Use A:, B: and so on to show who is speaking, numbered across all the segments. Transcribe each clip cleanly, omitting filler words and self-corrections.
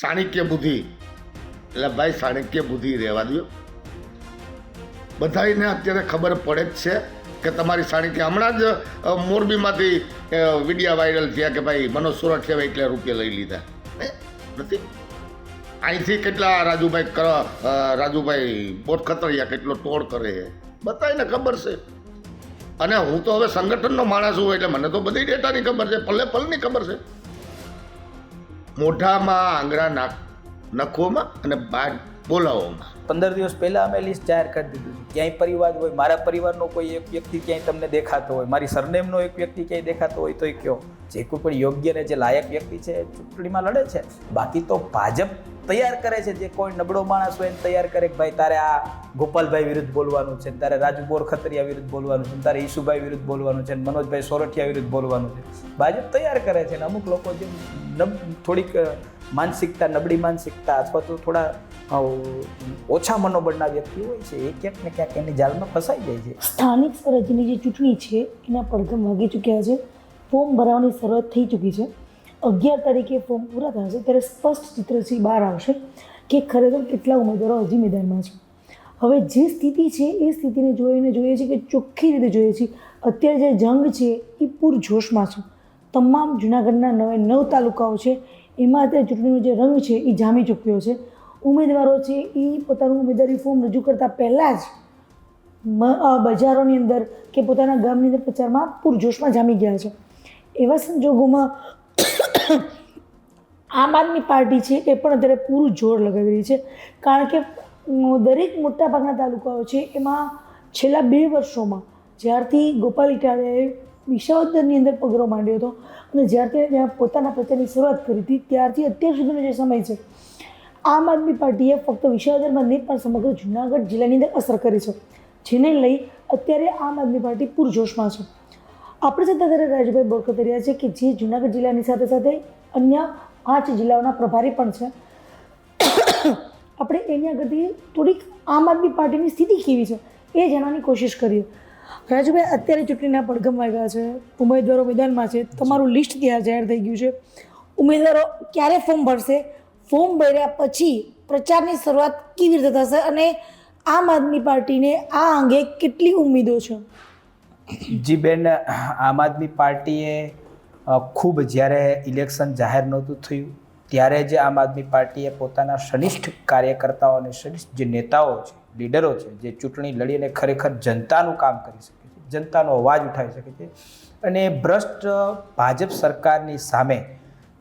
A: ચાણક્ય બુદ્ધિ એટલે ભાઈ ચાણક્ય બુદ્ધિ રહેવા દો. બધાને અત્યારે ખબર પડે જ છે કે તમારી ચાણક્ય. હમણાં જ મોરબીમાંથી વિડીયો વાયરલ થયા કે ભાઈ મનોજ સોરઠિયાએ એટલા રૂપિયા લઈ લીધા. નથી અહીંથી કેટલા રાજુભાઈ બોરખતરિયા કેટલો તોડ કરે છે બધાને ખબર છે. અને હું તો હવે સંગઠનનો માણસ છું એટલે મને તો બધી ડેટાની ખબર છે, પલે પલની ખબર છે. મોઢામાં આંગળા નખોમાં અને બાદ બોલાવોમાં
B: 15 દિવસ પહેલાં અમે લિસ્ટ જાહેર કરી દીધું છે. ક્યાંય પરિવાર હોય, મારા પરિવારનો કોઈ એક વ્યક્તિ ક્યાંય તમને દેખાતો હોય, મારી સરનેમનો એક વ્યક્તિ ક્યાંય દેખાતો હોય તોય કયો. જે કોઈ પણ યોગ્ય ને જે લાયક વ્યક્તિ છે ચૂંટણીમાં લડે છે. બાકી તો ભાજપ તૈયાર કરે છે, જે કોઈ નબળો માણસ હોય એને તૈયાર કરે કે ભાઈ તારે આ ગોપાલભાઈ વિરુદ્ધ બોલવાનું છે, તારે રાજુ બોરખતરિયા વિરુદ્ધ બોલવાનું છે, તારે ઈશુભાઈ વિરુદ્ધ બોલવાનું છે, મનોજભાઈ સોરઠિયા વિરુદ્ધ બોલવાનું છે. ભાજપ તૈયાર કરે છે. અને અમુક લોકો જે થોડીક માનસિકતા, નબળી માનસિકતા અથવા તો થોડા ઓછા મનોબળના વ્યક્તિ હોય છે એ ક્યાંક ને ક્યાંક એની જાળમાં ફસાઈ જાય છે.
C: સ્થાનિક સ્વરાજ્યની જે ચૂંટણી છે એના પડઘમ વાગી ચૂક્યા છે. ફોર્મ ભરવાની શરૂઆત થઈ ચૂકી છે. 11 તારીખે ફોર્મ પૂરા થશે ત્યારે સ્પષ્ટ ચિત્ર બહાર આવશે કે ખરેખર કેટલા ઉમેદવારો હજી મેદાનમાં છે. હવે જે સ્થિતિ છે એ સ્થિતિને જોઈએ છે કે ચોખ્ખી રીતે જોઈએ છીએ અત્યારે જે જંગ છે એ પૂરજોશમાં છે. તમામ જૂનાગઢના 9 તાલુકાઓ છે એમાં અત્યારે ચૂંટણીનો જે રંગ છે એ જામી ચૂક્યો છે. ઉમેદવારો છે એ પોતાનું ઉમેદવારી ફોર્મ રજૂ કરતાં પહેલાં જ બજારોની અંદર કે પોતાના ગામની અંદર પ્રચારમાં પૂરજોશમાં જામી ગયા છે. એવા સંજોગોમાં આમ આદમી પાર્ટી છે એ પણ અત્યારે પૂરું જોર લગાવી રહી છે. કારણ કે દરેક મોટાભાગના તાલુકાઓ છે એમાં છેલ્લા 2 વર્ષોમાં જ્યારથી ગોપાલ ઇટાલિયાએ વિસાવદરની અંદર પગરો માંડ્યો હતો અને જ્યારથી ત્યાં પોતાના પ્રચારની શરૂઆત કરી હતી ત્યારથી અત્યાર સુધીનો જે સમય છે આમ આદમી પાર્ટીએ ફક્ત વિસાવદરમાં નહીં પણ સમગ્ર જૂનાગઢ જિલ્લાની અંદર અસર કરી છે, જેને લઈ અત્યારે આમ આદમી પાર્ટી પૂરજોશમાં છે. આપણે સાથે ત્યારે રાજુભાઈ બોરખતરિયા છે કે જે જૂનાગઢ જિલ્લાની સાથે સાથે અન્ય 5 જિલ્લાઓના પ્રભારી પણ છે. આપણે એની આગળથી થોડીક આમ આદમી પાર્ટીની સ્થિતિ કેવી છે એ જાણવાની કોશિશ કરીએ. રાજુભાઈ, અત્યારે ચૂંટણીના પડઘમ વાગ્યા છે, ઉમેદવારો મેદાનમાં છે, તમારું લિસ્ટ ત્યાં જાહેર થઈ ગયું છે. ઉમેદવારો ક્યારે ફોર્મ ભરશે, ફોર્મ ભર્યા પછી પ્રચારની શરૂઆત કેવી રીતે થશે અને આમ આદમી પાર્ટીને આ અંગે કેટલી ઉમેદો છે?
B: જી બેન, આમ આદમી પાર્ટીએ ખૂબ જ્યારે ઇલેક્શન જાહેર નહોતું થયું ત્યારે જ આમ આદમી પાર્ટીએ પોતાના સનિષ્ઠ કાર્યકર્તાઓ અને સનિષ્ઠ જે નેતાઓ છે, લીડરો છે, જે ચૂંટણી લડીને ખરેખર જનતાનું કામ કરી શકે છે, જનતાનો અવાજ ઉઠાવી શકે છે અને ભ્રષ્ટ ભાજપ સરકારની સામે,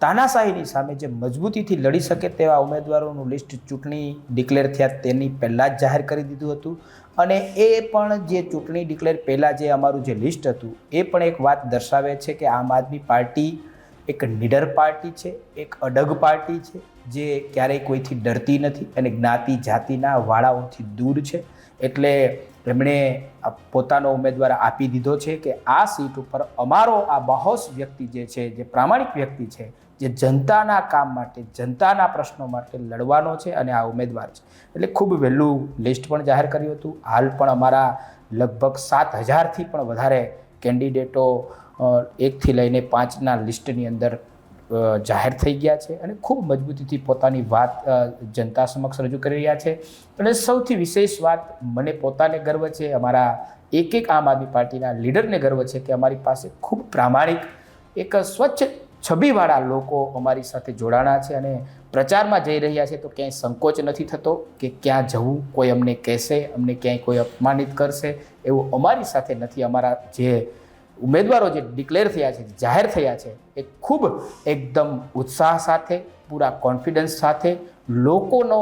B: તાનાશાહીની સામે જે મજબૂતીથી લડી શકે તેવા ઉમેદવારોનું લિસ્ટ ચૂંટણી ડિક્લેર થયા તેની પહેલાં જ જાહેર કરી દીધું હતું. અને એ પણ જે ચૂંટણી ડિક્લેર પહેલાં જે અમારું જે લિસ્ટ હતું એ પણ એક વાત દર્શાવે છે કે આમ આદમી પાર્ટી એક નીડર પાર્ટી છે, એક અડગ પાર્ટી છે, જે ક્યારેય કોઈથી ડરતી નથી અને જ્ઞાતિ જાતિના વાળાઓથી દૂર છે. એટલે એમણે પોતાનો ઉમેદવાર આપી દીધો છે કે આ સીટ ઉપર અમારો આ બાહોશ વ્યક્તિ જે છે, જે પ્રામાણિક વ્યક્તિ છે, જે જનતાના કામ માટે, જનતાના પ્રશ્નો માટે લડવાનો છે અને આ ઉમેદવાર છે. એટલે ખૂબ વહેલું લિસ્ટ પણ જાહેર કર્યું હતું. હાલ પણ અમારા લગભગ 7,000થી પણ વધારે કેન્ડિડેટો 1થી લઈને 5ના લિસ્ટની અંદર જાહેર થઈ ગયા છે અને ખૂબ મજબૂતીથી પોતાની વાત જનતા સમક્ષ રજૂ કરી રહ્યા છે. અને સૌથી વિશેષ વાત મને પોતાને ગર્વ છે, અમારા એક આમ આદમી પાર્ટીના લીડરને ગર્વ છે કે અમારી પાસે ખૂબ પ્રામાણિક, એક સ્વચ્છ છબીવાળા લોકો અમારી સાથે જોડાણા છે અને પ્રચારમાં જઈ રહ્યા છે તો ક્યાંય સંકોચ નથી થતો કે ક્યાં જવું, કોઈ અમને કહેશે, અમને ક્યાંય કોઈ અપમાનિત કરશે એવું અમારી સાથે નથી. અમારા જે ઉમેદવારો જે ડિક્લેર થયા છે, જાહેર થયા છે, એ ખૂબ એકદમ ઉત્સાહ સાથે, પૂરા કોન્ફિડન્સ સાથે, લોકોનો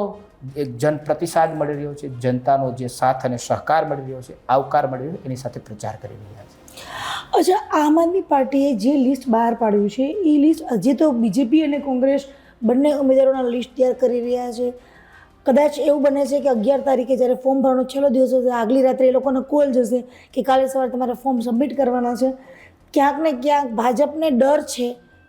B: એક જનપ્રતિસાદ મળી રહ્યો છે, જનતાનો જે સાથ અને સહકાર મળી રહ્યો છે, આવકાર મળી રહ્યો છે, એની સાથે પ્રચાર કરી રહ્યા છે.
C: અચ્છા, આમ આદમી પાર્ટીએ જે લિસ્ટ બહાર પાડ્યું છે એ લિસ્ટ હજી તો બીજેપી અને કોંગ્રેસ બંને ઉમેદવારોના લિસ્ટ તૈયાર કરી રહ્યા છે. કદાચ એવું બને છે કે 11 તારીખે જ્યારે ફોર્મ ભરવાનો છેલ્લો દિવસ હશે, આગલી રાત્રે એ લોકોને કોલ જશે કે કાલે સવારે તમારે ફોર્મ સબમિટ કરવાના છે. ક્યાંક ને ક્યાંક ભાજપને ડર છે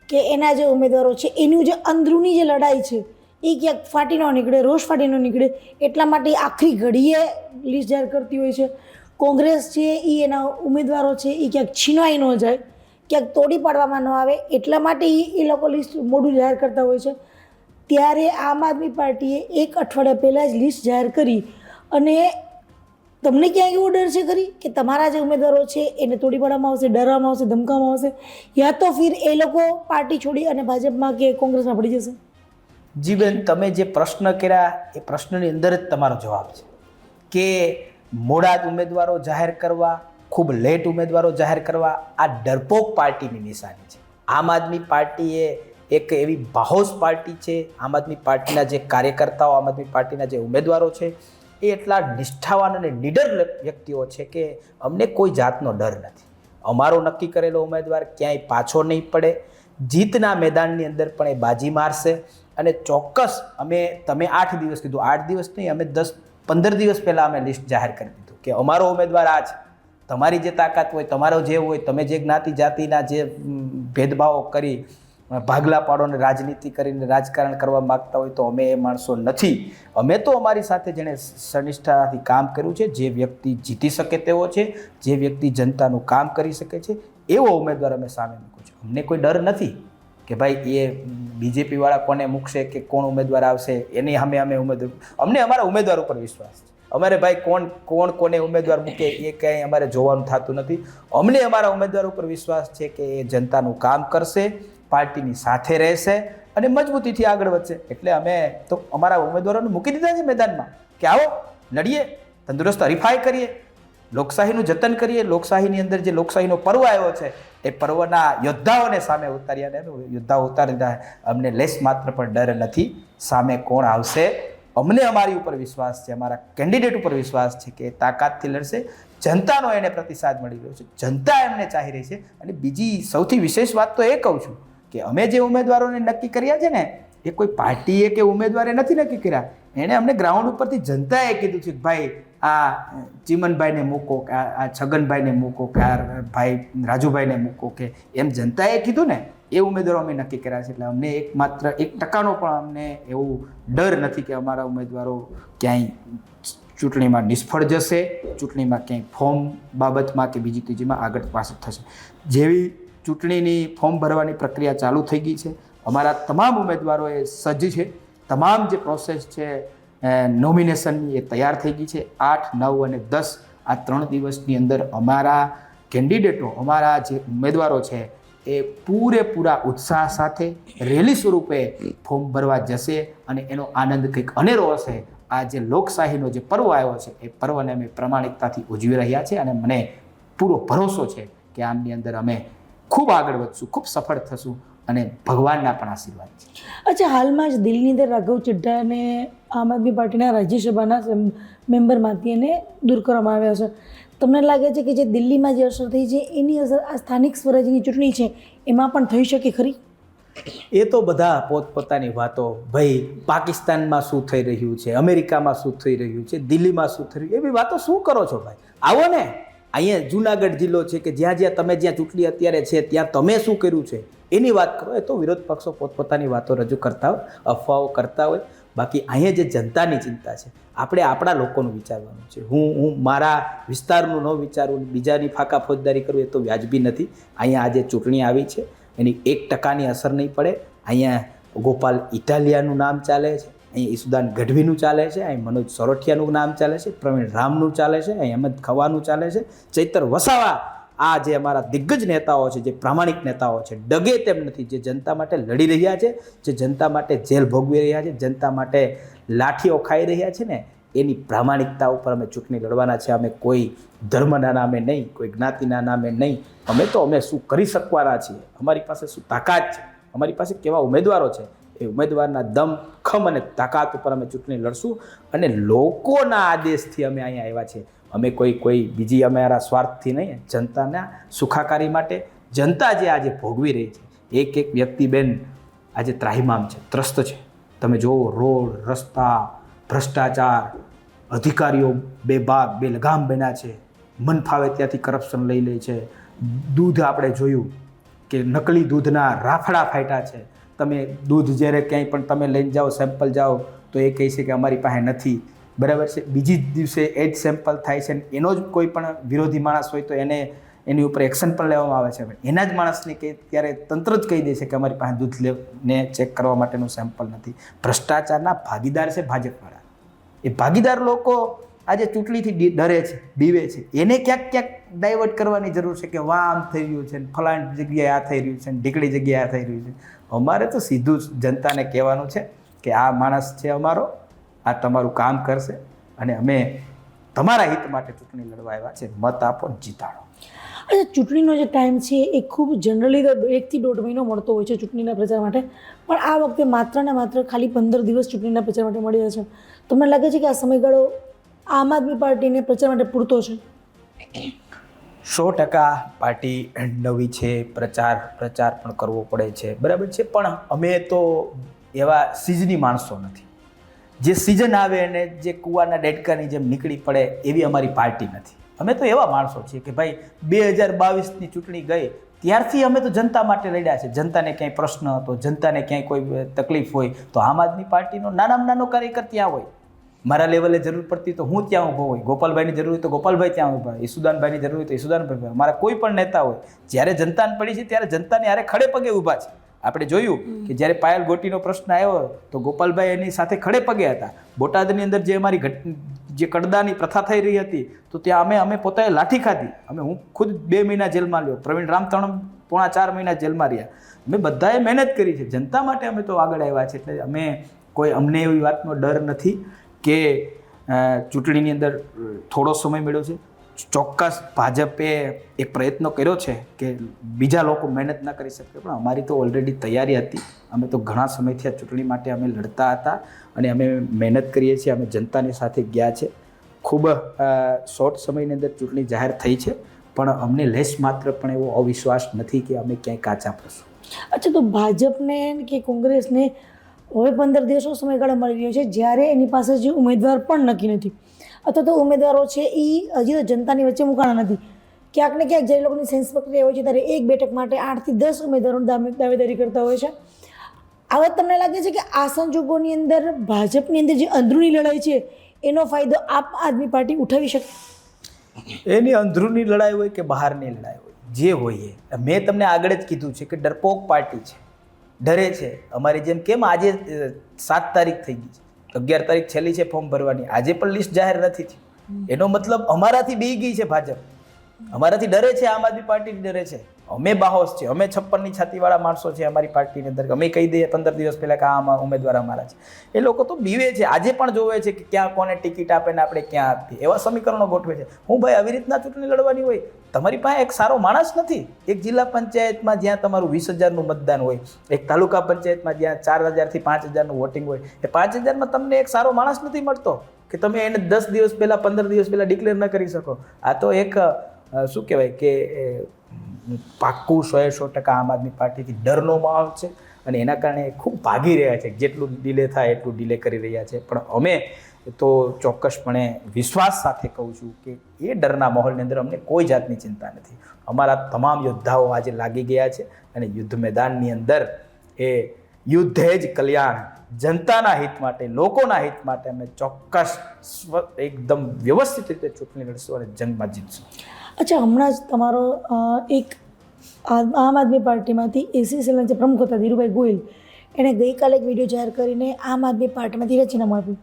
C: કે એના જે ઉમેદવારો છે એનું જે અંદરૂની જે લડાઈ છે એ ક્યાંક ફાટી ન નીકળે, રોષ ફાટી ન નીકળે, એટલા માટે આખરી ઘડીએ લિસ્ટ જાહેર કરતી હોય છે. કોંગ્રેસ છે એ એના ઉમેદવારો છે એ ક્યાંક છીનવાઈ ન જાય, ક્યાંક તોડી પાડવામાં ન આવે, એટલા માટે એ લોકો લિસ્ટ મોડું જાહેર કરતા હોય છે. ત્યારે આમ આદમી પાર્ટીએ 1 અઠવાડિયા પહેલાં જ લિસ્ટ જાહેર કરી અને તમને ક્યાં એવો ડર છે ખરી કે તમારા જે ઉમેદવારો છે એને તોડી પાડવામાં આવશે, ડરવામાં આવશે, ધમકાવવામાં આવશે, યા તો ફિર એ લોકો પાર્ટી છોડી અને ભાજપમાં કે કોંગ્રેસમાં પડી જશે?
B: જી બેન, તમે જે પ્રશ્ન કર્યા એ પ્રશ્નની અંદર જ તમારો જવાબ છે કે મોડા ઉમેદવારો જાહેર કરવા, ખૂબ લેટ ઉમેદવારો જાહેર કરવા, આ ડરપોક પાર્ટીની નિશાની છે. આમ આદમી પાર્ટી એક એવી બાહોશ પાર્ટી છે. આમ આદમી પાર્ટીના જે કાર્યકર્તાઓ, આમ આદમી પાર્ટીના જે ઉમેદવારો છે એ એટલા નિષ્ઠાવાન અને નિડર વ્યક્તિઓ છે કે અમને કોઈ જાતનો ડર નથી. અમારો નક્કી કરેલો ઉમેદવાર ક્યાંય પાછો નહીં પડે. જીતના મેદાનની અંદર પણ એ બાજી મારશે અને ચોક્કસ તમે 8 દિવસ કીધું, 8 દિવસ નહીં, અમે 10-15 દિવસ પહેલાં અમે લિસ્ટ જાહેર કરી દીધું કે અમારો ઉમેદવાર આ છે. તમારી જે તાકાત હોય, તમારો જે હોય, તમે જે જ્ઞાતિ જાતિના જે ભેદભાવો કરી ભાગલા પાડો અને રાજનીતિ કરીને રાજકારણ કરવા માગતા હોય તો અમે એ માણસો નથી. અમે તો અમારી સાથે જેણે સનિષ્ઠાથી કામ કર્યું છે, જે વ્યક્તિ જીતી શકે તેવો છે, જે વ્યક્તિ જનતાનું કામ કરી શકે છે, એવો ઉમેદવાર અમે સામે મૂક્યો છે. અમને કોઈ ડર નથી કે ભાઈ એ બીજેપીવાળા કોને મૂકશે કે કોણ ઉમેદવાર આવશે એની સામે અમે ઉમેદવાર. અમને અમારા ઉમેદવાર ઉપર વિશ્વાસ છે. અમારે ભાઈ કોને ઉમેદવાર મૂકે એ કંઈ અમારે જોવાનું થતું નથી. અમને અમારા ઉમેદવાર ઉપર વિશ્વાસ છે કે એ જનતાનું કામ કરશે, પાર્ટીની સાથે રહેશે અને મજબૂતીથી આગળ વધશે. એટલે અમે તો અમારા ઉમેદવારોને મૂકી દીધા છે મેદાનમાં કે આવો લડીએ, તંદુરસ્ત હરીફાઈ કરીએ, લોકશાહીનું જતન કરીએ. લોકશાહીની અંદર જે લોકશાહીનો પર્વ આવ્યો છે એ પર્વના યોદ્ધાઓને સામે ઉતાર્યા અને યોદ્ધાઓ ઉતારી દીધા. અમને લેસ માત્ર પણ ડર નથી. સામે કોણ આવશે અમને અમારી ઉપર વિશ્વાસ છે, અમારા કેન્ડિડેટ ઉપર વિશ્વાસ છે કે તાકાતથી લડશે. જનતાનો એને પ્રતિસાદ મળી રહ્યો છે, જનતા એમને ચાહી રહી છે. અને બીજી સૌથી વિશેષ વાત તો એ કહું છું કે અમે જે ઉમેદવારોને નક્કી કર્યા છે ને એ કોઈ પાર્ટીએ કે ઉમેદવારે નથી નક્કી કર્યા. એણે અમને ગ્રાઉન્ડ ઉપરથી જનતાએ કીધું છે કે ભાઈ આ ચીમનભાઈને મૂકો, કે આ છગનભાઈને મૂકો, કે આ ભાઈ રાજુભાઈને મૂકો, કે એમ જનતાએ કીધું ને એ ઉમેદવારો અમે નક્કી કર્યા છે. એટલે અમને માત્ર 1% પણ અમને એવું ડર નથી કે અમારા ઉમેદવારો ક્યાંય ચૂંટણીમાં નિષ્ફળ જશે, ચૂંટણીમાં ક્યાંય ફોર્મ બાબતમાં કે બીજી ત્રીજીમાં આગળ પાછળ થશે. જેવી ચૂંટણીની ફોર્મ ભરવાની પ્રક્રિયા ચાલુ થઈ ગઈ છે. અમારા તમામ ઉમેદવારોએ સજ્જ છે. તમામ જે પ્રોસેસ છે નોમિનેશનની એ તૈયાર થઈ ગઈ છે. 8, 9 અને 10 આ 3 દિવસની અંદર અમારા કેન્ડિડેટો, અમારા જે ઉમેદવારો છે એ પૂરેપૂરા ઉત્સાહ સાથે રેલી સ્વરૂપે ફોર્મ ભરવા જશે અને એનો આનંદ કંઈક અનેરો હશે. આ જે લોકશાહીનો જે પર્વ આવ્યો છે એ પર્વને અમે પ્રામાણિકતાથી ઉજવી રહ્યા છે અને મને પૂરો ભરોસો છે કે આમની અંદર અમે ખૂબ આગળ વધશું, ખૂબ સફળ થશું અને ભગવાનના પણ આશીર્વાદ છે.
C: અચ્છા, હાલમાં જ દિલ્હીની અંદર રાઘવ ચડ્ડાને આમ આદમી પાર્ટીના રાજ્યસભાના મેમ્બરમાંથી એને દૂર કરવામાં આવ્યા છે. તમને લાગે છે કે જે દિલ્હીમાં જે અસર થઈ છે એની અસર આ સ્થાનિક સ્વરાજ્યની ચૂંટણી છે એમાં પણ થઈ શકે ખરી?
B: એ તો બધા પોતપોતાની વાતો, ભાઈ પાકિસ્તાનમાં શું થઈ રહ્યું છે, અમેરિકામાં શું થઈ રહ્યું છે, દિલ્હીમાં શું થઈ રહ્યું, એવી વાતો શું કરો છો ભાઈ? આવો ને, અહીંયા જુનાગઢ જિલ્લો છે કે જ્યાં ચૂંટણી અત્યારે છે ત્યાં તમે શું કર્યું છે એની વાત કરો. એ તો વિરોધ પક્ષો પોતપોતાની વાતો રજૂ કરતા હોય, અફવાઓ કરતા હોય. બાકી અહીંયા જે જનતાની ચિંતા છે, આપણે આપણા લોકોનું વિચારવાનું છે. હું મારા વિસ્તારનું ન વિચારું, બીજાની ફાંકા ફોજદારી કરું એ તો વ્યાજબી નથી. અહીંયા આજે ચૂંટણી આવી છે એની 1%ની અસર નહીં પડે. અહીંયા ગોપાલ ઇટાલિયાનું નામ ચાલે છે, અહીં ઈસુદાન ગઢવીનું ચાલે છે, અહીં મનોજ સોરઠિયાનું નામ ચાલે છે, પ્રવીણ રામનું ચાલે છે, અહીં અહેમદ ખવાનું ચાલે છે, ચૈતર વસાવા. આ જે અમારા દિગ્ગજ નેતાઓ છે, જે પ્રામાણિક નેતાઓ છે, ડગે તેમ નથી, જે જનતા માટે લડી રહ્યા છે, જે જનતા માટે જેલ ભોગવી રહ્યા છે, જનતા માટે લાઠીઓ ખાઈ રહ્યા છે ને, એની પ્રામાણિકતા ઉપર અમે ચૂંટણી લડવાના છે. અમે કોઈ ધર્મના નામે નહીં, કોઈ જ્ઞાતિના નામે નહીં. અમે શું કરી શકવાના છીએ, અમારી પાસે શું તાકાત છે, અમારી પાસે કેવા ઉમેદવારો છે, એ ઉમેદવારના દમ, ખમ અને તાકાત ઉપર અમે ચૂંટણી લડશું. અને લોકોના આદેશથી અમે અહીંયા આવ્યા છીએ. અમે કોઈ બીજી અમારા સ્વાર્થથી નહીં, જનતાના સુખાકારી માટે. જનતા જે આજે ભોગવી રહી છે, એક વ્યક્તિ બેન આજે ત્રાહિમામ છે, ત્રસ્ત છે. તમે જુઓ, રોડ, રસ્તા, ભ્રષ્ટાચાર, અધિકારીઓ બેલગામ બન્યા છે, મન ફાવે ત્યાંથી કરપ્શન લઈ લે છે. દૂધ આપણે જોયું કે નકલી દૂધના રાફડા ફાટ્યા છે. તમે દૂધ જ્યારે ક્યાંય પણ તમે લઈને જાઓ, સેમ્પલ જાઓ તો એ કહે છે કે અમારી પાસે નથી, બરાબર છે. બીજી જ દિવસે એ જ સેમ્પલ થાય છે. એનો જ કોઈ પણ વિરોધી માણસ હોય તો એને એની ઉપર એક્શન પણ લેવામાં આવે છે. એના જ માણસને કે ત્યારે તંત્ર જ કહી દે છે કે અમારી પાસે દૂધ ને ચેક કરવા માટેનું સેમ્પલ નથી. ભ્રષ્ટાચારના ભાગીદાર છે ભાજપવાળા. એ ભાગીદાર લોકો આજે ચૂંટણીથી ડરે છે, બીવે છે. એને ક્યાંક ક્યાંક ડાયવર્ટ કરવાની જરૂર છે કે વાહ આમ થઈ રહ્યું છે ને ફલાણી જગ્યાએ આ થઈ રહ્યું છે ને ઢીકડી જગ્યાએ આ થઈ રહ્યું છે. અમારે તો સીધું જ જનતાને કહેવાનું છે કે આ માણસ છે અમારો, આ તમારું કામ કરશે અને અમે તમારા હિત માટે ચૂંટણી લડવા આવ્યા છે, મત આપો ને જીતાડો.
C: અચ્છા, ચૂંટણીનો જે ટાઈમ છે એ ખૂબ જનરલી તો 1 થી 1.5 મહિનો મળતો હોય છે ચૂંટણીના પ્રચાર માટે, પણ આ વખતે માત્ર ને માત્ર ખાલી 15 દિવસ ચૂંટણીના પ્રચાર માટે મળી રહ્યા છે. તમને લાગે છે કે આ સમયગાળો આમ આદમી પાર્ટીને પ્રચાર માટે પૂરતો છે?
B: 100% પાર્ટી નવી છે, પ્રચાર પણ કરવો પડે છે, બરાબર છે. પણ અમે તો એવા સિઝની માણસો નથી. જે સિઝન આવે અને જે કૂવાના ડેડકાની જેમ નીકળી પડે એવી અમારી પાર્ટી નથી. અમે તો એવા માણસો છીએ કે ભાઈ 2022ની ચૂંટણી ગઈ ત્યારથી અમે તો જનતા માટે લડ્યા છે. જનતાને ક્યાંય પ્રશ્ન હતો, જનતાને ક્યાંય કોઈ તકલીફ હોય તો આમ આદમી પાર્ટીનો નાનામાં નાનો કાર્યકર ત્યાં હોય. મારા લેવલે જરૂર પડતી તો હું ત્યાં ઊભો હોય, ગોપાલભાઈની જરૂર હોય તો ગોપાલભાઈ ત્યાં ઊભા હોય, ઈસુદાનભાઈની જરૂર હોય તો ઈસુદાનભાઈ. અમારા કોઈ પણ નેતા હોય જ્યારે જનતાને પડી છે ત્યારે જનતાને હારે ખડે પગે ઊભા છે. આપણે જોયું કે જ્યારે પાયલ ગોટીનો પ્રશ્ન આવ્યો તો ગોપાલભાઈ એની સાથે ખડે પગે હતા. બોટાદની અંદર જે અમારી જે કડદાની પ્રથા થઈ રહી હતી તો ત્યાં અમે પોતે લાઠી ખાધી. હું ખુદ 2 મહિના જેલમાં લ્યો, પ્રવીણ રામતણ 3.5 મહિના જેલમાં રહ્યા. અમે બધાએ મહેનત કરી છે જનતા માટે. અમે તો આગળ આવ્યા છે એટલે અમને એવી વાતનો ડર નથી કે ચૂંટણીની અંદર થોડો સમય મળ્યો છે. ચોક્કસ ભાજપે એક પ્રયત્ન કર્યો છે કે બીજા લોકો મહેનત ના કરી શકે, પણ અમારી તો ઓલરેડી તૈયારી હતી. અમે તો ઘણા સમયથી આ ચૂંટણી માટે અમે લડતા હતા અને અમે મહેનત કરીએ છીએ. અમે જનતાની સાથે ગયા છે. ખૂબ શોર્ટ સમયની અંદર ચૂંટણી જાહેર થઈ છે, પણ અમને લેશ માત્ર પણ એવો અવિશ્વાસ નથી કે અમે ક્યાંય કાચા પડશું.
C: અચ્છા, તો ભાજપને કે કોંગ્રેસને હવે 15 દિવસનો સમયગાળો મળી રહ્યો છે જ્યારે એની પાસે જે ઉમેદવાર પણ નક્કી નથી, અથવા તો ઉમેદવારો છે એ હજી તો જનતાની વચ્ચે મુકાણા નથી. ક્યાંક ને ક્યાંક જ્યારે લોકોની સેન્સ પ્રક્રિયા હોય છે ત્યારે એક બેઠક માટે 8 થી 10 ઉમેદવારો દાવેદારી કરતા હોય છે. હવે તમને લાગે છે કે આ સંજોગોની અંદર ભાજપની અંદર જે અંદરૂની લડાઈ છે એનો ફાયદો આમ આદમી પાર્ટી ઉઠાવી શકે?
B: એની અંદરૂની લડાઈ હોય કે બહારની લડાઈ હોય, જે હોય એ મેં તમને આગળ જ કીધું છે કે ડરપોક પાર્ટી છે, ડરે છે. અમારી જેમ કેમ આજે 7 તારીખ થઈ ગઈ છે, 11 તારીખ છેલ્લી છે ફોર્મ ભરવાની, આજે પણ લિસ્ટ જાહેર નથી થઈ. એનો મતલબ અમારાથી બી ગઈ છે ભાજપ, અમારાથી ડરે છે, આમ આદમી પાર્ટીથી ડરે છે. અમે બાહોશ છે, અમે 56ની છાતીવાળા માણસો છે અમારી પાર્ટીની અંદર. અમે કહી દઈએ 15 દિવસ પહેલાં કે આ ઉમેદવાર અમારા છે. એ લોકો તો બીવે છે, આજે પણ જોવે છે કે ક્યાં કોને ટિકિટ આપે ને આપણે ક્યાં આપીએ, એવા સમીકરણો ગોઠવે છે. હું ભાઈ આવી રીતના ચૂંટણી લડવાની હોય? તમારી પાસે એક સારો માણસ નથી. એક જિલ્લા પંચાયતમાં જ્યાં તમારું 20,000નું મતદાન હોય, એક તાલુકા પંચાયતમાં જ્યાં 4,000 થી 5,000નું વોટિંગ હોય, એ 5,000માં તમને એક સારો માણસ નથી મળતો કે તમે એને 10 દિવસ પહેલાં 15 દિવસ પહેલાં ડિક્લેર ન કરી શકો. આ તો એક શું કહેવાય કે પાક્કું 100% આમ આદમી પાર્ટીથી ડરનો માહોલ છે અને એના કારણે ખૂબ ભાગી રહ્યા છે. જેટલું ડિલે થાય એટલું ડિલે કરી રહ્યા છે. પણ અમે તો ચોક્કસપણે વિશ્વાસ સાથે કહું છું કે એ ડરના માહોલની અંદર અમને કોઈ જાતની ચિંતા નથી. અમારા તમામ યોદ્ધાઓ આજે લાગી ગયા છે અને યુદ્ધ મેદાનની અંદર એ યુદ્ધે જ કલ્યાણ, જનતાના હિત માટે, લોકોના હિત માટે અમે ચોક્કસ એકદમ વ્યવસ્થિત રીતે ચૂંટણી લડશું અને જંગમાં જીતશું.
C: અચ્છા, હમણાં જ તમારો એક આમ આદમી પાર્ટીમાંથી એસીસીના જે પ્રમુખ હતા ધીરુભાઈ ગોયલ, એણે ગઈકાલે એક વિડીયો જાહેર કરીને આમ આદમી પાર્ટીમાંથી રાજીનામું આપ્યું.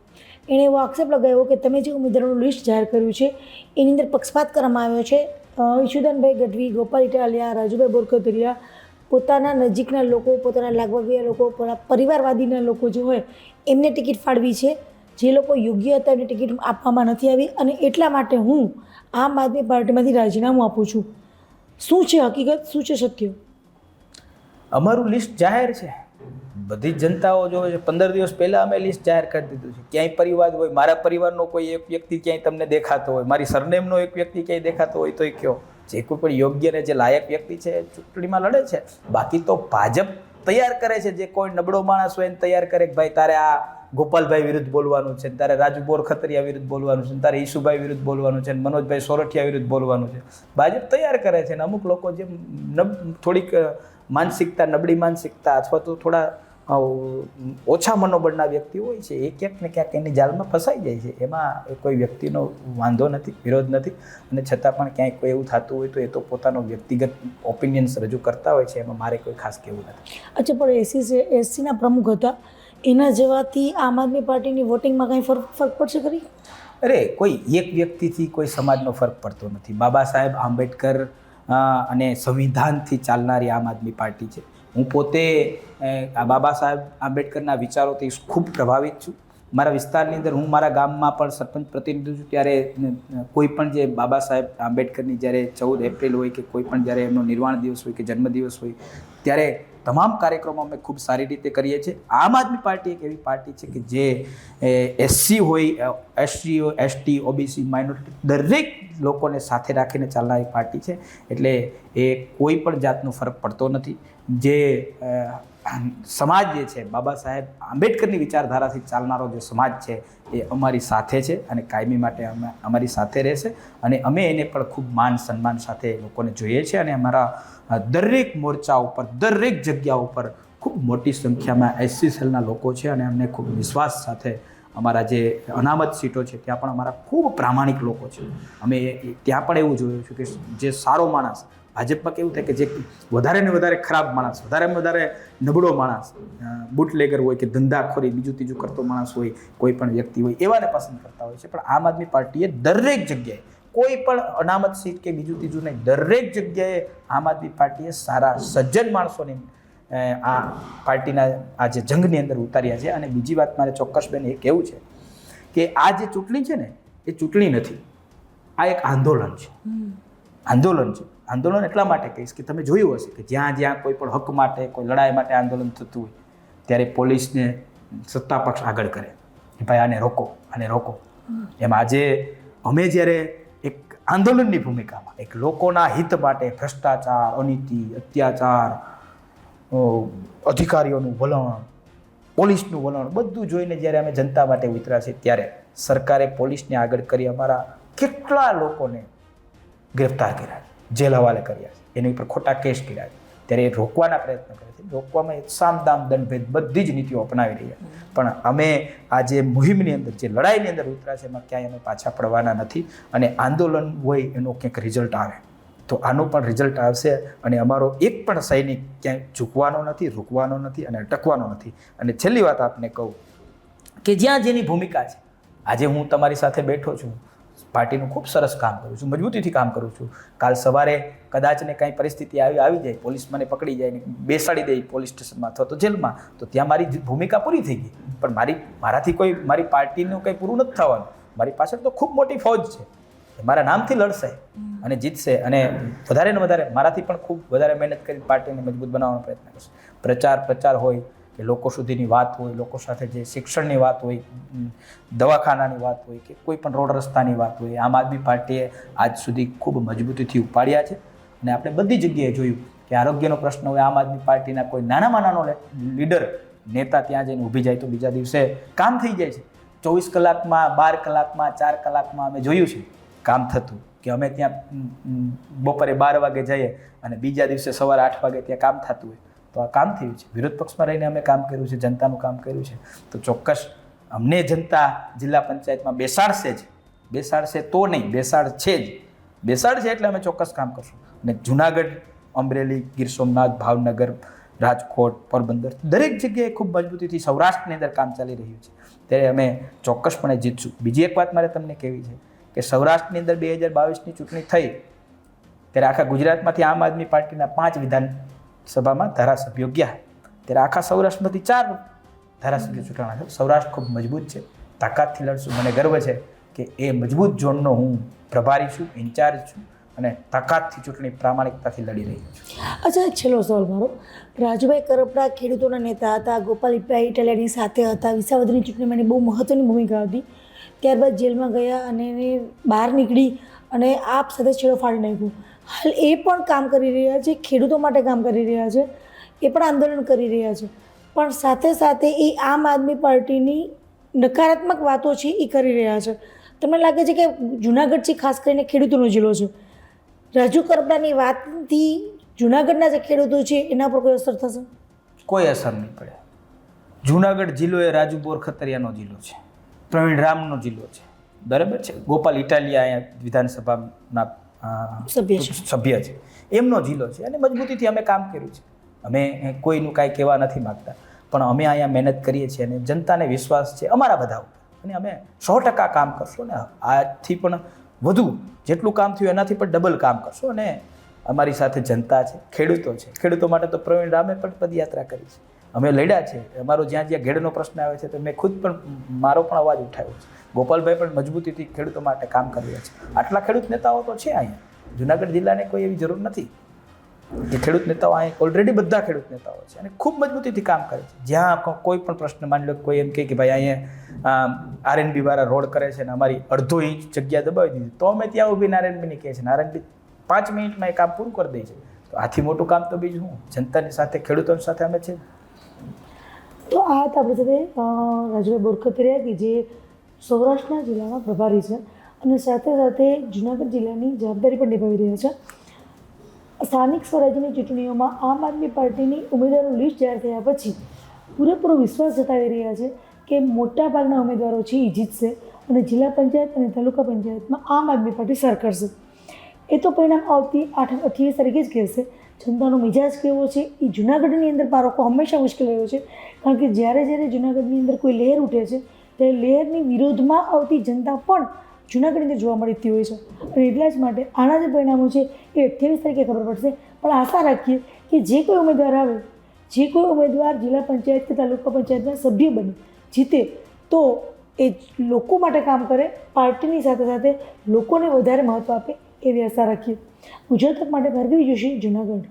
C: એણે એવો આક્ષેપ લગાવ્યો કે તમે જે ઉમેદવારોનું લિસ્ટ જાહેર કર્યું છે એની અંદર પક્ષપાત કરવામાં આવ્યો છે. ઈશુદાનભાઈ ગઢવી, ગોપાલ ઇટાલિયા, રાજુભાઈ બોરખતરિયા પોતાના નજીકના લોકો, પોતાના લાગવાગીયા લોકો, પરિવારવાદીના લોકો જે હોય એમને ટિકિટ ફાળવી છે. જે લોકો યોગ્ય હતા એમને ટિકિટ આપવામાં નથી આવી અને એટલા માટે હું આમ આદમી પાર્ટીમાંથી રાજીનામું આપું છું. શું છે હકીકત, શું છે સત્ય?
B: અમારું લિસ્ટ જાહેર છે, બધી જનતાઓ જોવે છે. 15 દિવસ પહેલાં અમે લિસ્ટ જાહેર કરી દીધું છે. ક્યાંય પરિવાદ હોય, મારા પરિવારનો કોઈ એક વ્યક્તિ ક્યાંય તમને દેખાતો હોય, મારી સરનેમનો એક વ્યક્તિ ક્યાંય દેખાતો હોય તો એ કયો. જે કોઈ પણ યોગ્ય ને જે લાયક વ્યક્તિ છે ચૂંટણીમાં લડે છે. બાકી તો ભાજપ તૈયાર કરે છે, જે કોઈ નબળો માણસ હોય એને તૈયાર કરે કે ભાઈ તારે આ ગોપાલભાઈ વિરુદ્ધ બોલવાનું છે, તારે રાજુ બોરખતરિયા વિરુદ્ધ બોલવાનું છે, તારે ઈશુભાઈ વિરુદ્ધ બોલવાનું છે, મનોજભાઈ સોરઠિયા વિરુદ્ધ બોલવાનું છે. ભાજપ તૈયાર કરે છે અને અમુક લોકો જે થોડીક માનસિકતા, નબળી માનસિકતા અથવા તો થોડા ઓછા મનોબળના વ્યક્તિ હોય છે એ ક્યાંક ને ક્યાંક એની જાળમાં ફસાઈ જાય છે. એમાં કોઈ વ્યક્તિનો વાંધો નથી, વિરોધ નથી, અને છતાં પણ ક્યાંય કોઈ એવું થતું હોય તો એ તો પોતાનો વ્યક્તિગત ઓપિનિયન્સ રજૂ કરતા હોય છે. એમાં મારે કોઈ ખાસ કહેવું નથી.
C: અચ્છા, પણ એસસીના પ્રમુખ હતા, એના જવાથી આમ આદમી પાર્ટીની વોટિંગમાં કાંઈ ફરક પડશે ખરી?
B: અરે કોઈ એક વ્યક્તિથી કોઈ સમાજનો ફરક પડતો નથી. બાબા સાહેબ આંબેડકર અને સંવિધાનથી ચાલનારી આમ આદમી પાર્ટી છે. હું પોતે બાબા સાહેબ આંબેડકરના વિચારોથી ખૂબ પ્રભાવિત છું. મારા વિસ્તારની અંદર હું મારા ગામમાં પણ સરપંચ પ્રતિનિધિ છું, ત્યારે કોઈ પણ જે બાબા સાહેબ આંબેડકરની જ્યારે 14 એપ્રિલ હોય કે કોઈ પણ જ્યારે એમનો નિર્વાણ દિવસ હોય કે જન્મદિવસ હોય ત્યારે તમામ કાર્યક્રમો અમે ખૂબ સારી રીતે કરીએ છીએ. આમ આદમી પાર્ટી એક એવી પાર્ટી છે કે જે એસસી હોય, એસસી હોય, એસટી, ઓબીસી, માઇનોરિટી દરેક લોકોને સાથે રાખીને ચાલનારી પાર્ટી છે. એટલે એ કોઈ પણ જાતનો ફરક પડતો નથી. જે સમાજ જે છે બાબા સાહેબ આંબેડકરની વિચારધારાથી ચાલનારો જે સમાજ છે એ અમારી સાથે છે અને કાયમી માટે અમારી સાથે રહેશે. અને અમે એને પણ ખૂબ માન સન્માન સાથે લોકોને જોઈએ છીએ. અને અમારા દરેક મોરચા ઉપર, દરેક જગ્યા ઉપર ખૂબ મોટી સંખ્યામાં એસસી સેલના લોકો છે અને અમને ખૂબ વિશ્વાસ સાથે અમારા જે અનામત સીટો છે ત્યાં પણ અમારા ખૂબ પ્રામાણિક લોકો છે. અમે ત્યાં પણ એવું જોયું છે કે જે સારો માણસ, ભાજપમાં કેવું થાય કે જે વધારે ને વધારે ખરાબ માણસ, વધારે ને વધારે નબળો માણસ, બુટલેગર હોય કે ધંધાખોરી બીજું ત્રીજું કરતો માણસ હોય, કોઈ પણ વ્યક્તિ હોય એવાને પસંદ કરતા હોય છે. પણ આમ આદમી પાર્ટીએ દરેક જગ્યાએ કોઈ પણ અનામત સીટ કે બીજું ત્રીજું નહીં, દરેક જગ્યાએ આમ આદમી પાર્ટીએ સારા સજ્જન માણસોને આ પાર્ટીના આ જે જંગની અંદર ઉતાર્યા છે. અને બીજી વાત મારે ચોક્કસબેન એ કહેવું છે કે આ જે ચૂંટણી છે ને એ ચૂંટણી નથી, આ એક આંદોલન છે. આંદોલન છે. આંદોલન એટલા માટે કહીશ કે તમે જોયું હશે કે જ્યાં જ્યાં કોઈ પણ હક માટે, કોઈ લડાઈ માટે આંદોલન થતું હોય ત્યારે પોલીસને સત્તા પક્ષ આગળ કરે કે ભાઈ આને રોકો, આને રોકો. એમ આજે અમે જ્યારે એક આંદોલનની ભૂમિકામાં, એક લોકોના હિત માટે ભ્રષ્ટાચાર, અનીતિ, અત્યાચાર, અધિકારીઓનું વલણ, પોલીસનું વલણ બધું જોઈને જ્યારે અમે જનતા માટે ઉતર્યા છે ત્યારે સરકારે પોલીસને આગળ કરી અમારા કેટલા લોકોને ગ્રેફતાર કર્યા, જેલ હવાલે કર્યા છે, એની ઉપર ખોટા કેસ કર્યા છે. ત્યારે એ રોકવાના પ્રયત્ન કરે છે. રોકવામાં સામ દામ દંડ ભેદ બધી જ નીતિઓ અપનાવી રહ્યા. પણ અમે આ જે મુહિમની અંદર, જે લડાઈની અંદર ઉતર્યા છે એમાં ક્યાંય અમે પાછા પડવાના નથી. અને આંદોલન હોય એનો ક્યાંક રિઝલ્ટ આવે તો આનું પણ રિઝલ્ટ આવશે. અને અમારો એક પણ સૈનિક ક્યાંય ઝૂકવાનો નથી, રૂકવાનો નથી અને અટકવાનો નથી. અને છેલ્લી વાત આપને કહું કે જ્યાં જેની ભૂમિકા છે, આજે હું તમારી સાથે બેઠો છું, પાર્ટીનું ખૂબ સરસ કામ કરું છું, મજબૂતીથી કામ કરું છું. કાલ સવારે કદાચ ને કાંઈ પરિસ્થિતિ આવી જાય, પોલીસ મને પકડી જાય ને બેસાડી દે પોલીસ સ્ટેશનમાં અથવા તો જેલમાં, તો ત્યાં મારી ભૂમિકા પૂરી થઈ ગઈ. પણ મારાથી કોઈ મારી પાર્ટીનું કંઈ પૂરું નથી થવાનું. મારી પાછળ તો ખૂબ મોટી ફૌજ છે, મારા નામથી લડશે અને જીતશે. અને વધારે ને વધારે મારાથી પણ ખૂબ વધારે મહેનત કરી પાર્ટીને મજબૂત બનાવવાનો પ્રયત્ન કરશે. પ્રચાર હોય કે લોકો સુધીની વાત હોય, લોકો સાથે જે શિક્ષણની વાત હોય, દવાખાનાની વાત હોય કે કોઈ પણ રોડ રસ્તાની વાત હોય, આમ આદમી પાર્ટીએ આજ સુધી ખૂબ મજબૂતીથી ઉપાડ્યા છે. અને આપણે બધી જગ્યાએ જોયું કે આરોગ્યનો પ્રશ્ન હોય, આમ આદમી પાર્ટીના કોઈ નાનામાં નાનો લીડર, નેતા ત્યાં જઈને ઊભી જાય તો બીજા દિવસે કામ થઈ જાય છે. 24 કલાકમાં, 12 કલાકમાં, 4 કલાકમાં અમે જોયું છે કામ થતું કે અમે ત્યાં બપોરે 12 વાગે જઈએ અને બીજા દિવસે સવારે 8 વાગે ત્યાં કામ થતું હોય. તો આ કામ થયું છે. વિરોધ પક્ષમાં રહીને અમે કામ કર્યું છે, જનતાનું કામ કર્યું છે. તો ચોક્કસ અમને જનતા જિલ્લા પંચાયતમાં બેસાડશે જ. બેસાડશે તો નહીં, બેસાડ છે જ. બેસાડ છે એટલે અમે ચોક્કસ કામ કરશું. અને જુનાગઢ, અમરેલી, ગીર સોમનાથ, ભાવનગર, રાજકોટ, પોરબંદર દરેક જગ્યાએ ખૂબ મજબૂતીથી સૌરાષ્ટ્રની અંદર કામ ચાલી રહ્યું છે. ત્યારે અમે ચોક્કસપણે જીતશું. બીજી એક વાત મારે તમને કહેવી છે કે સૌરાષ્ટ્રની અંદર 2022ની ચૂંટણી થઈ ત્યારે આખા ગુજરાતમાંથી આમ આદમી પાર્ટીના 5 વિધાનસભામાં ધારાસભ્યો ગયા. ત્યારે આખા સૌરાષ્ટ્રમાંથી 4 ધારાસભ્યો ચૂંટાણા છે. સૌરાષ્ટ્ર ખૂબ મજબૂત છે, તાકાતથી લડશું. મને ગર્વ છે કે એ મજબૂત ઝોનનો હું પ્રભારી છું, ઇન્ચાર્જ છું અને તાકાતથી ચૂંટણી પ્રામાણિકતાથી લડી રહી છું.
C: અચ્છા, એક છેલ્લો સવાલ મારો. રાજુભાઈ કરપડા ખેડૂતોના નેતા હતા, ગોપાલ ઇટાલિયાની સાથે હતા, વિસાવદરની ચૂંટણીમાં એની બહુ મહત્ત્વની ભૂમિકા હતી. ત્યારબાદ જેલમાં ગયા અને એને બહાર નીકળી અને આપ સાથે છેડો ફાડી નાખ્યો. હાલ એ પણ કામ કરી રહ્યા છે, ખેડૂતો માટે કામ કરી રહ્યા છે, એ પણ આંદોલન કરી રહ્યા છે. પણ સાથે સાથે એ આમ આદમી પાર્ટીની નકારાત્મક વાતો છે એ કરી રહ્યા છે. તમને લાગે છે કે જુનાગઢ છે ખાસ કરીને ખેડૂતોનો જિલ્લો છે, રાજુ કરપડાની વાતથી જુનાગઢના જે ખેડૂતો છે એના પર કોઈ અસર થશે?
B: કોઈ અસર નહીં પડે. જુનાગઢ જિલ્લો એ રાજુ બોરખતરિયાનો જિલ્લો છે, પ્રવીણ રામનો જિલ્લો છે, બરાબર છે. ગોપાલ ઇટાલિયા અહીંયા વિધાનસભાના સભ્ય છે, એમનો જિલ્લો છે અને મજબૂતીથી અમે કામ કર્યું છે. અમે કોઈનું કાંઈ કહેવા નથી માગતા, પણ અમે અહીંયા મહેનત કરીએ છીએ અને જનતાને વિશ્વાસ છે અમારા બધા ઉપર અને અમે 100% કામ કરશું ને આજથી પણ વધુ જેટલું કામ થયું એનાથી પણ ડબલ કામ કરશું. અને અમારી સાથે જનતા છે, ખેડૂતો છે. ખેડૂતો માટે તો પ્રવીણ રામે પણ પદયાત્રા કરી છે, અમે લડ્યા છે. અમારો જ્યાં જ્યાં ઘેડનો પ્રશ્ન આવે છે તો મેં ખુદ પણ મારો પણ અવાજ ઉઠાવ્યો છે. ગોપાલભાઈ પણ મજબૂતીથી ખેડૂતો માટે કામ કરી રહ્યા છે. આટલા ખેડૂત નેતાઓ તો છે અહીંયા. જુનાગઢ જિલ્લાને કોઈ એવી જરૂર નથી કે ખેડૂત નેતાઓ અહીંયા ઓલરેડી બધા ખેડૂત નેતાઓ છે અને ખૂબ મજબૂતીથી કામ કરે છે. જ્યાં કોઈ પણ પ્રશ્ન માની લો કોઈ એમ કહે કે ભાઈ અહીંયા આરએનબી વાળા રોડ કરે છે ને અમારી અડધો ઇંચ જગ્યા દબાવી દીધી, તો અમે ત્યાં ઊભીને આરએનબીને કહે છે ને આરએનબી 5 મિનિટમાં એ કામ પૂરું કરી દે છે. તો આથી મોટું કામ તો બીજું શું, જનતાની સાથે ખેડૂતોની સાથે અમે છે.
C: તો આ હતા આપણી સાથે રાજુભાઈ બોરખતરિયા કે જે સૌરાષ્ટ્રના જિલ્લાના પ્રભારી છે અને સાથે સાથે જૂનાગઢ જિલ્લાની જવાબદારી પણ નિભાવી રહ્યા છે. સ્થાનિક સ્વરાજ્યની ચૂંટણીઓમાં આમ આદમી પાર્ટીની ઉમેદવારોનું લિસ્ટ જાહેર થયા પછી પૂરેપૂરો વિશ્વાસ જતાવી રહ્યા છે કે મોટાભાગના ઉમેદવારો છે એ જીતશે અને જિલ્લા પંચાયત અને તાલુકા પંચાયતમાં આમ આદમી પાર્ટી સર કરશે. એ તો પરિણામ આવતી 28 તારીખે જ કહેશે. જનતાનો મિજાજ કેવો છે એ જૂનાગઢની અંદર પારખવો હંમેશા મુશ્કેલ રહ્યો છે, કારણ કે જ્યારે જૂનાગઢની અંદર કોઈ લહેર ઉઠે છે ત્યારે લહેરની વિરોધમાં આવતી જનતા પણ જૂનાગઢની અંદર જોવા મળતી હોય છે. અને એટલા જ માટે આના જે પરિણામો છે એ 28 તારીખે ખબર પડશે. પણ આશા રાખીએ કે જે કોઈ ઉમેદવાર આવે, જે કોઈ ઉમેદવાર જિલ્લા પંચાયત કે તાલુકા પંચાયતના સભ્ય બને જીતે તો એ લોકો માટે કામ કરે, પાર્ટીની સાથે સાથે લોકોને વધારે મહત્ત્વ આપે એવી આશા રાખીએ. ગુજરાત તક માટે ભાર્ગવી જોશી, જૂનાગઢ.